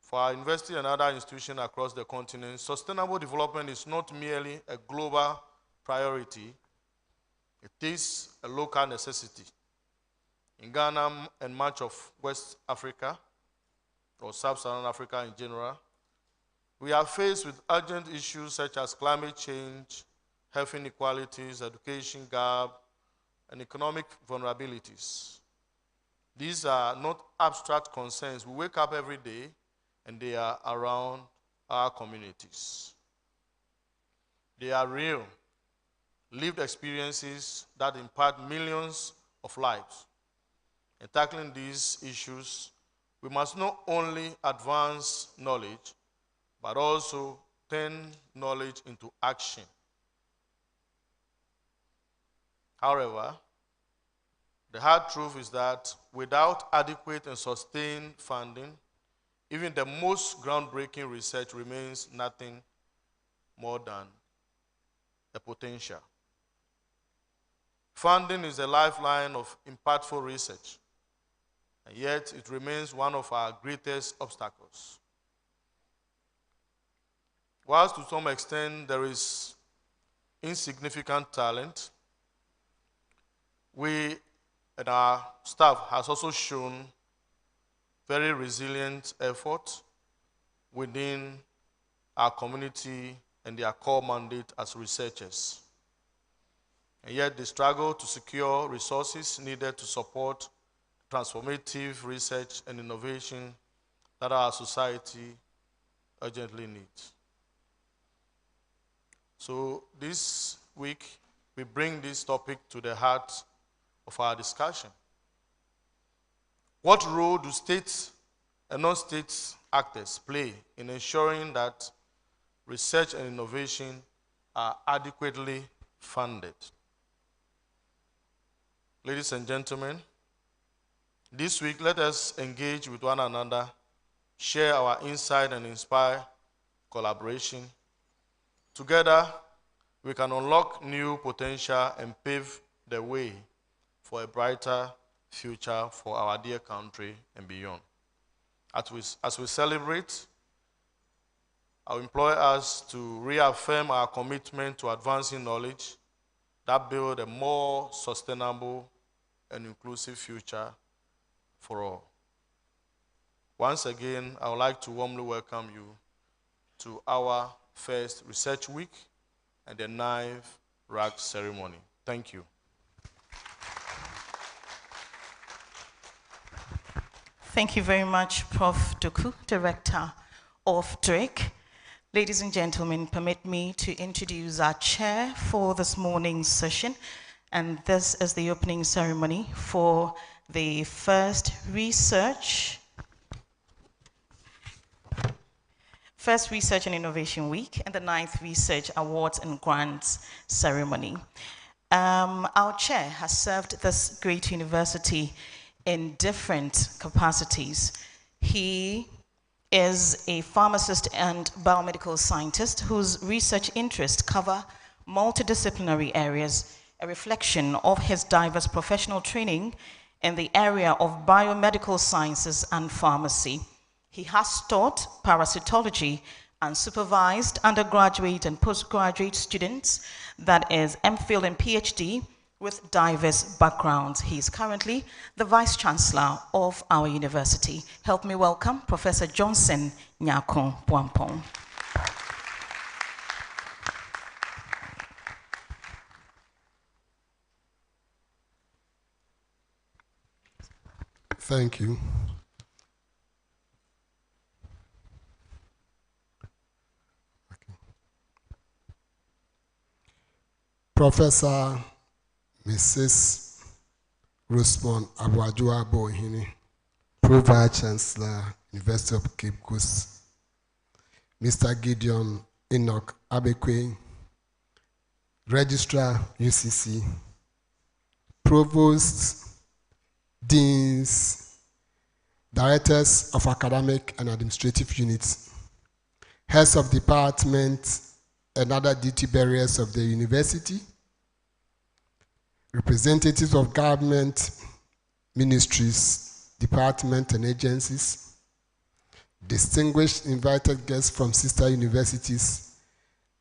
For our university and other institutions across the continent, sustainable development is not merely a global priority, it is a local necessity. In Ghana and much of West Africa, or Sub-Saharan Africa in general, we are faced with urgent issues such as climate change, health inequalities, education gap, and economic vulnerabilities. These are not abstract concerns. We wake up every day and they are around our communities. They are real, lived experiences that impact millions of lives. In tackling these issues, we must not only advance knowledge, but also turn knowledge into action. However, the hard truth is that without adequate and sustained funding, even the most groundbreaking research remains nothing more than a potential. Funding is the lifeline of impactful research, and yet it remains one of our greatest obstacles. Whilst to some extent there is insignificant talent, we and our staff has also shown very resilient effort within our community and their core mandate as researchers. And yet they struggle to secure resources needed to support transformative research and innovation that our society urgently needs. So this week, we bring this topic to the heart of our discussion. What role do state and non-state actors play in ensuring that research and innovation are adequately funded? Ladies and gentlemen, this week let us engage with one another, share our insight and inspire collaboration. Together, we can unlock new potential and pave the way for a brighter future for our dear country and beyond. As we celebrate, I implore us to reaffirm our commitment to advancing knowledge that build a more sustainable and inclusive future for all. Once again, I would like to warmly welcome you to our first Research Week and the 9th RAG ceremony. Thank you. Thank you very much, Prof. Tvucc, Director of Tvucc. Ladies and gentlemen, permit me to introduce our chair for this morning's session, and this is the opening ceremony for the first Research and Innovation Week and the 9th Research Awards and Grants ceremony. Our chair has served this great university in different capacities. He is a pharmacist and biomedical scientist whose research interests cover multidisciplinary areas, a reflection of his diverse professional training in the area of biomedical sciences and pharmacy. He has taught parasitology and supervised undergraduate and postgraduate students, that is MPhil and PhD, with diverse backgrounds. He is currently the Vice Chancellor of our university. Help me welcome Professor Johnson Nyako Bwampong. Thank you. Professor Mrs. Rosemond Abuajua Bohini, Pro-Vice Chancellor, University of Cape Coast. Mr. Gideon Enoch Abekwe, Registrar, UCC. Provosts, Deans, Directors of Academic and Administrative Units, Heads of Department, and other duty bearers of the university, representatives of government, ministries, departments, and agencies, distinguished invited guests from sister universities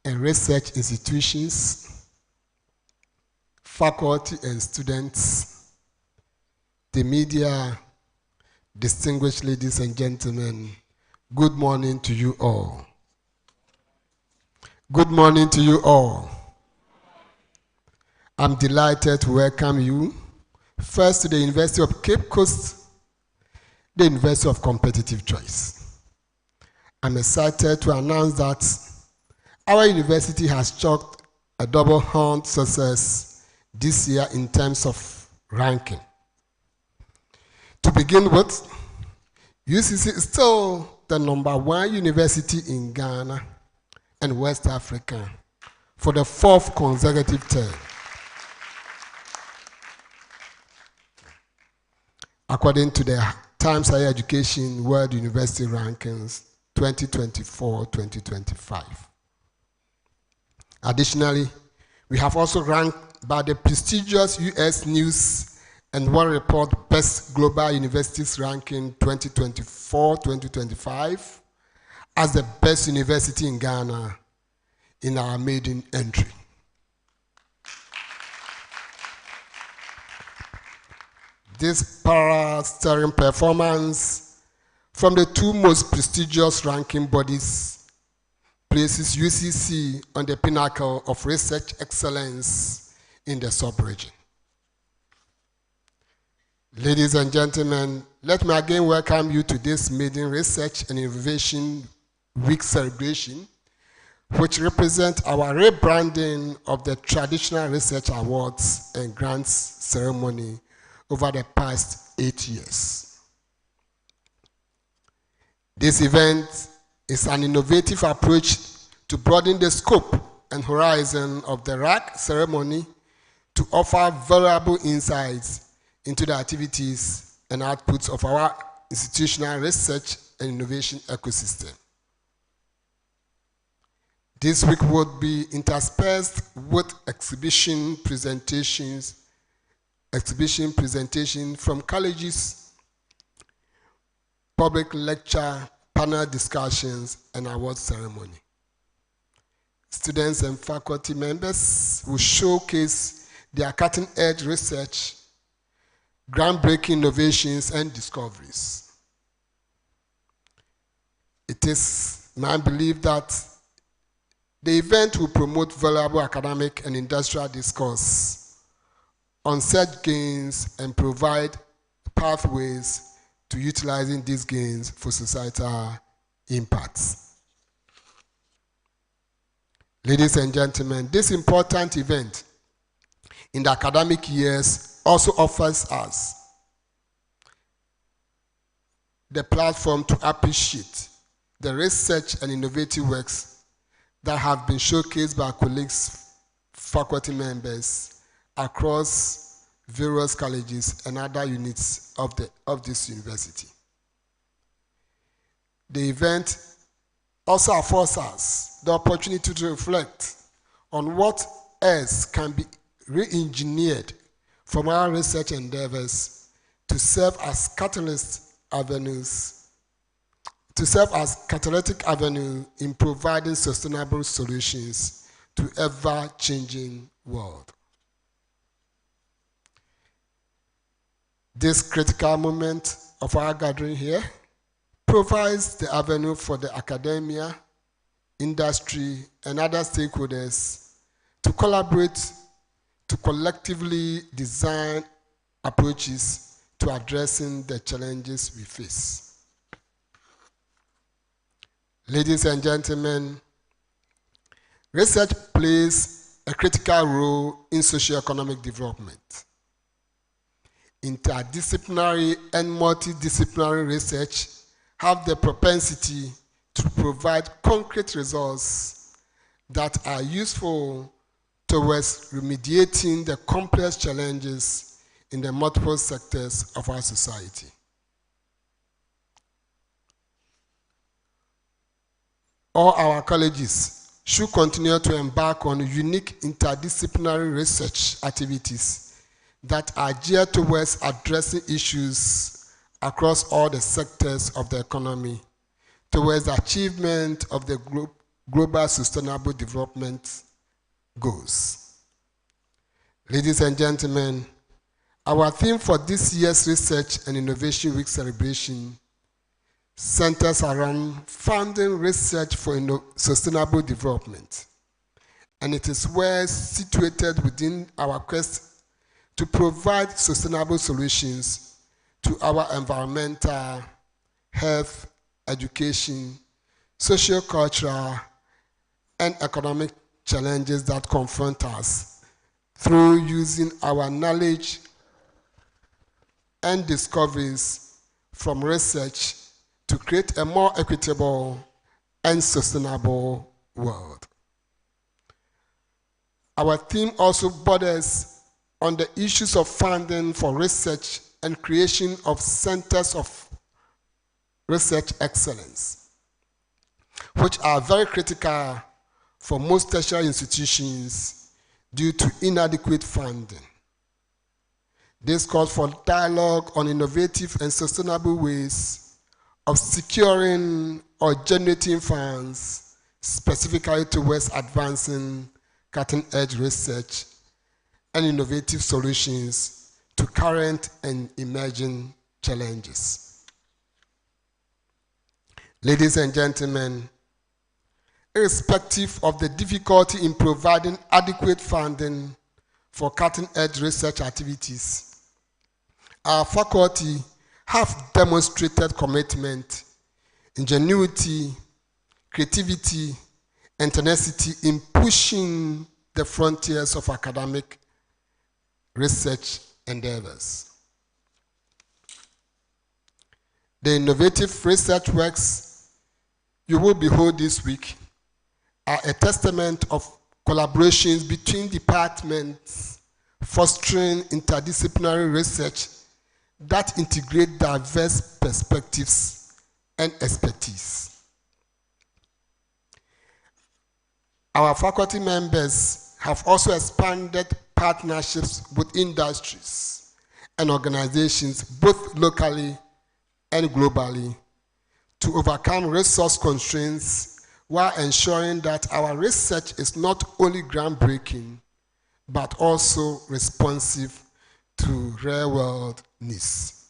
and research institutions, faculty and students, the media, distinguished ladies and gentlemen, good morning to you all. Good morning to you all. I'm delighted to welcome you first to the University of Cape Coast, the University of Competitive Choice. I'm excited to announce that our university has chalked a double-horned success this year in terms of ranking. To begin with, UCC is still the #1 university in Ghana and West Africa for the 4th consecutive term. According to the Times Higher Education World University Rankings 2024-2025. Additionally, we have also ranked by the prestigious US News and World Report Best Global Universities Ranking 2024-2025 as the best university in Ghana in our maiden entry. This para-sterling performance from the 2 most prestigious ranking bodies places UCC on the pinnacle of research excellence in the sub-region. Ladies and gentlemen, let me again welcome you to this maiden Research and Innovation Week celebration, which represents our rebranding of the traditional research awards and grants ceremony over the past 8 years. This event is an innovative approach to broaden the scope and horizon of the RAC ceremony to offer valuable insights into the activities and outputs of our institutional research and innovation ecosystem. This week would be interspersed with exhibition presentations from colleges, public lecture, panel discussions, and award ceremony. Students and faculty members will showcase their cutting-edge research, groundbreaking innovations, and discoveries. It is my belief that the event will promote valuable academic and industrial discourse on such gains and provide pathways to utilizing these gains for societal impacts. Ladies and gentlemen, this important event in the academic years also offers us the platform to appreciate the research and innovative works that have been showcased by colleagues, faculty members across various colleges and other units of this university. The event also affords us the opportunity to reflect on what else can be re-engineered from our research endeavors to serve as catalytic avenue in providing sustainable solutions to ever-changing world. This critical moment of our gathering here provides the avenue for the academia, industry, and other stakeholders to collaborate to collectively design approaches to addressing the challenges we face. Ladies and gentlemen, research plays a critical role in socio-economic development. Interdisciplinary and multidisciplinary research have the propensity to provide concrete results that are useful towards remediating the complex challenges in the multiple sectors of our society. All our colleges should continue to embark on unique interdisciplinary research activities that are geared towards addressing issues across all the sectors of the economy towards the achievement of the global sustainable development goals. Ladies and gentlemen, our theme for this year's Research and Innovation Week celebration centers around funding research for sustainable development, and it is well situated within our quest to provide sustainable solutions to our environmental, health, education, socio-cultural, and economic challenges that confront us through using our knowledge and discoveries from research to create a more equitable and sustainable world. Our theme also borders on the issues of funding for research and creation of centers of research excellence, which are very critical for most tertiary institutions due to inadequate funding. This calls for dialogue on innovative and sustainable ways of securing or generating funds specifically towards advancing cutting-edge research and innovative solutions to current and emerging challenges. Ladies and gentlemen, irrespective of the difficulty in providing adequate funding for cutting-edge research activities, our faculty have demonstrated commitment, ingenuity, creativity, and tenacity in pushing the frontiers of academic research endeavors. The innovative research works you will behold this week are a testament of collaborations between departments fostering interdisciplinary research that integrate diverse perspectives and expertise. Our faculty members have also expanded partnerships with industries and organizations both locally and globally to overcome resource constraints while ensuring that our research is not only groundbreaking but also responsive to real-world needs.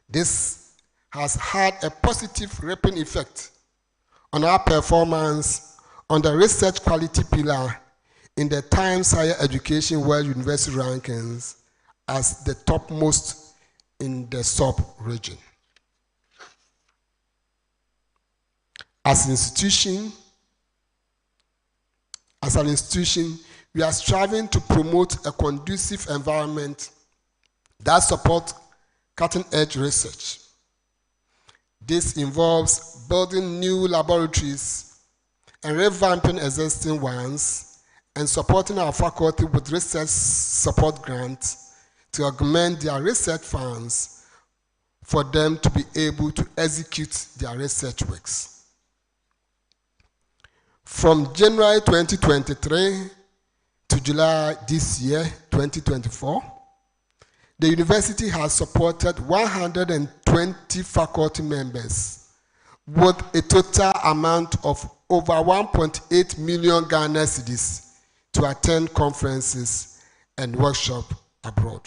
This has had a positive rippling effect on our performance on the research quality pillar in the Times Higher Education World University Rankings as the topmost in the sub-region. As an institution, we are striving to promote a conducive environment that supports cutting-edge research. This involves building new laboratories and revamping existing ones and supporting our faculty with research support grants to augment their research funds for them to be able to execute their research works. From January 2023 to July this year, 2024, the university has supported 120 faculty members with a total amount of over 1.8 million Ghana cedis to attend conferences and workshops abroad.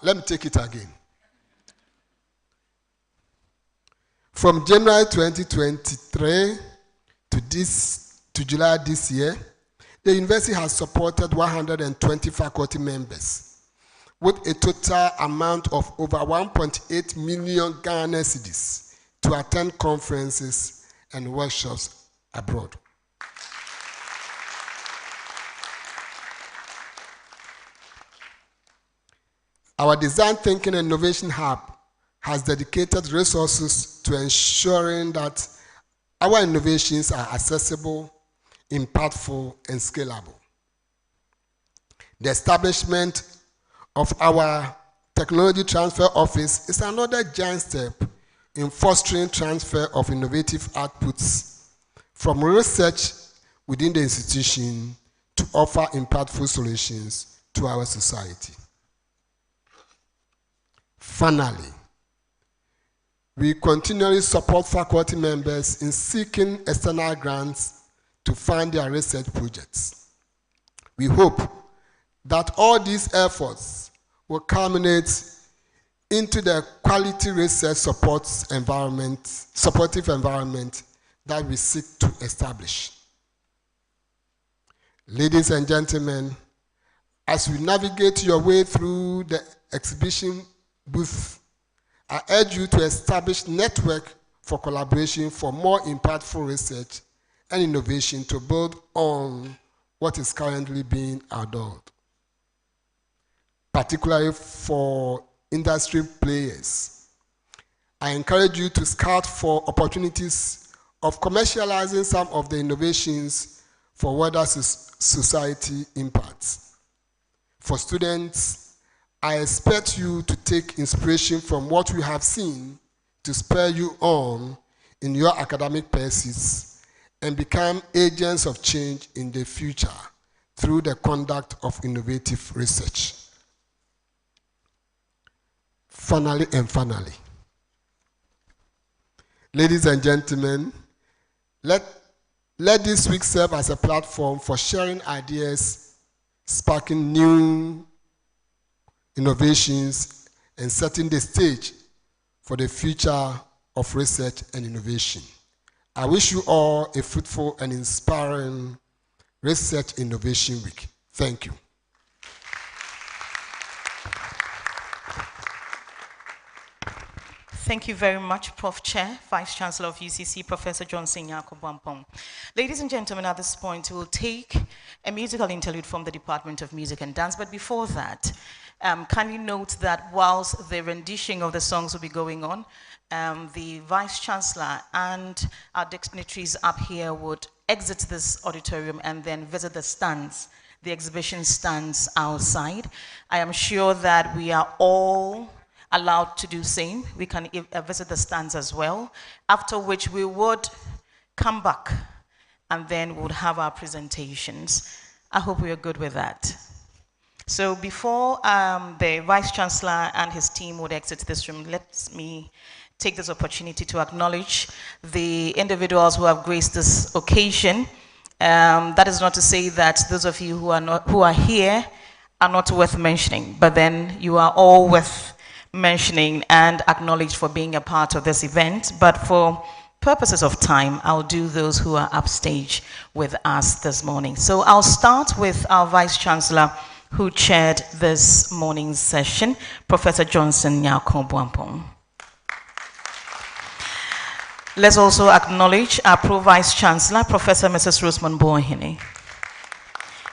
Let me take it again. From January 2023 to July this year, the university has supported 120 faculty members with a total amount of over 1.8 million Ghana cedis to attend conferences and workshops abroad. Our Design Thinking and Innovation Hub has dedicated resources to ensuring that our innovations are accessible, impactful, and scalable. The establishment of our Technology Transfer Office is another giant step in fostering transfer of innovative outputs from research within the institution to offer impactful solutions to our society. Finally, we continually support faculty members in seeking external grants to fund their research projects. We hope that all these efforts will culminate into the quality research supportive environment that we seek to establish. Ladies and gentlemen, as we navigate your way through the exhibition booth, I urge you to establish network for collaboration for more impactful research and innovation to build on what is currently being adored, particularly for industry players. I encourage you to scout for opportunities of commercializing some of the innovations for wider society impacts. For students, I expect you to take inspiration from what we have seen to spur you on in your academic pursuits and become agents of change in the future through the conduct of innovative research. Finally, ladies and gentlemen, let this week serve as a platform for sharing ideas, sparking new innovations, and setting the stage for the future of research and innovation. I wish you all a fruitful and inspiring Research Innovation Week. Thank you. Thank you very much, Prof. Chair, Vice Chancellor of UCC, Professor Johnson Nyarko-Boampong. Ladies and gentlemen, at this point, we'll take a musical interlude from the Department of Music and Dance. But before that, kindly note that whilst the rendition of the songs will be going on, the Vice Chancellor and our dignitaries up here would exit this auditorium and then visit the stands, the exhibition stands outside. I am sure that we are all allowed to do same. We can visit the stands as well, after which we would come back and then we would have our presentations. I hope we are good with that. So before the Vice Chancellor and his team would exit this room, let me take this opportunity to acknowledge the individuals who have graced this occasion. That is not to say that those of you who are here are not worth mentioning, but then you are all worth mentioning and acknowledged for being a part of this event. But for purposes of time, I'll do those who are upstage with us this morning. So I'll start with our Vice Chancellor who chaired this morning's session, Professor Johnson Nyarko-Boampong. Let's also acknowledge our Pro-Vice Chancellor, Professor Mrs. Rosamond Boahene.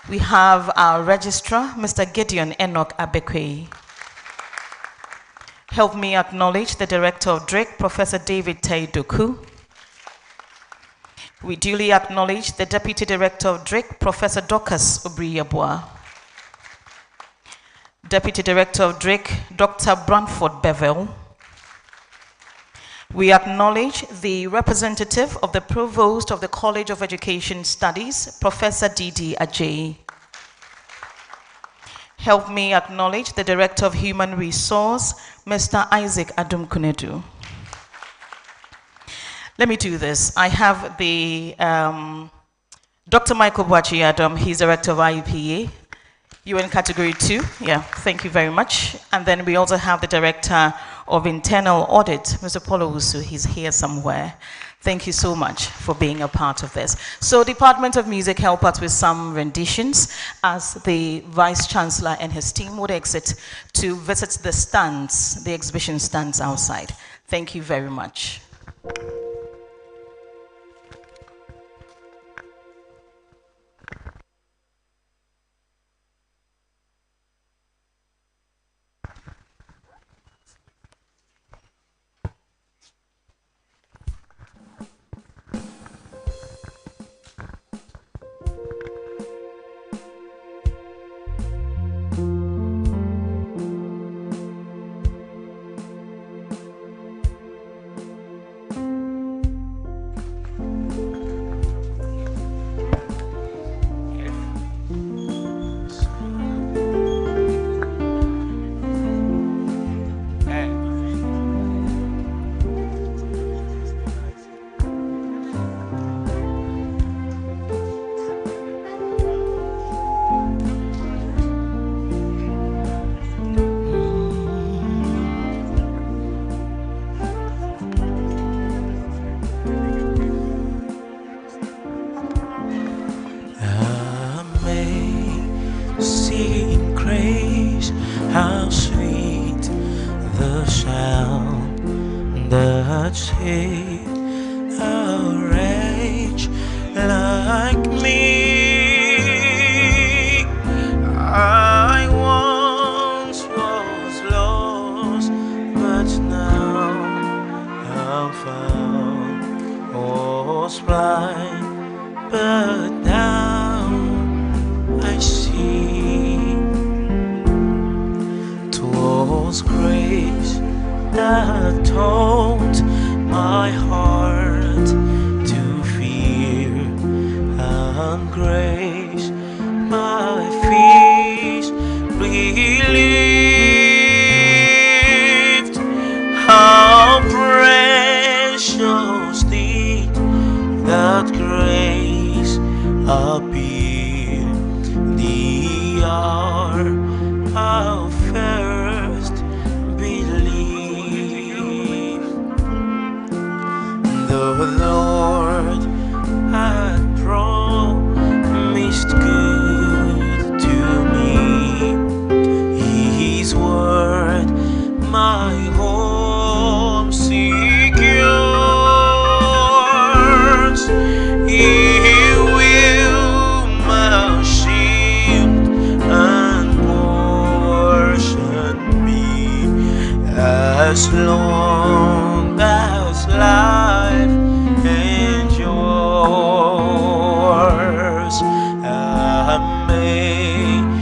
We have our Registrar, Mr. Gideon Enoch Abekwe. Help me acknowledge the Director of Tvucc, Professor David Taidoku. We duly acknowledge the Deputy Director of Tvucc, Professor Dorcas Obriyabwa. Deputy Director of Tvucc, Dr. Branford Bevel. We acknowledge the representative of the Provost of the College of Education Studies, Professor D.D. Ajay. Help me acknowledge the Director of Human Resource, Mr. Isaac Adum-Kunedu. Let me do this. I have the Dr. Michael Boachi Adam, he's Director of IUPA. You in category 2, yeah, thank you very much. And then we also have the Director of Internal Audit, Mr. Paulo Wusu, he's here somewhere. Thank you so much for being a part of this. So Department of Music help us with some renditions as the Vice Chancellor and his team would exit to visit the stands, the exhibition stands outside. Thank you very much. save a wretch like me. I once was lost, but now I'm found. Was blind, but now I see. 'Twas grace that taught my heart to fear, and grace my fears relieved. How precious did that grace appear the hour I first believed. The Lord had promised good to me. His word my home secures. He will my shield and portion be, as long as life endures.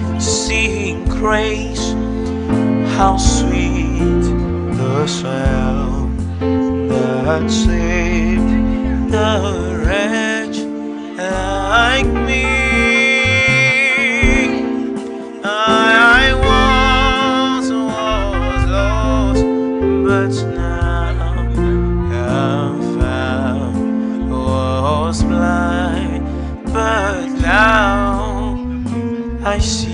Amazing grace, how sweet the sound that saved the wretch like me. I once was lost, but now I'm found. Was blind, but now I see.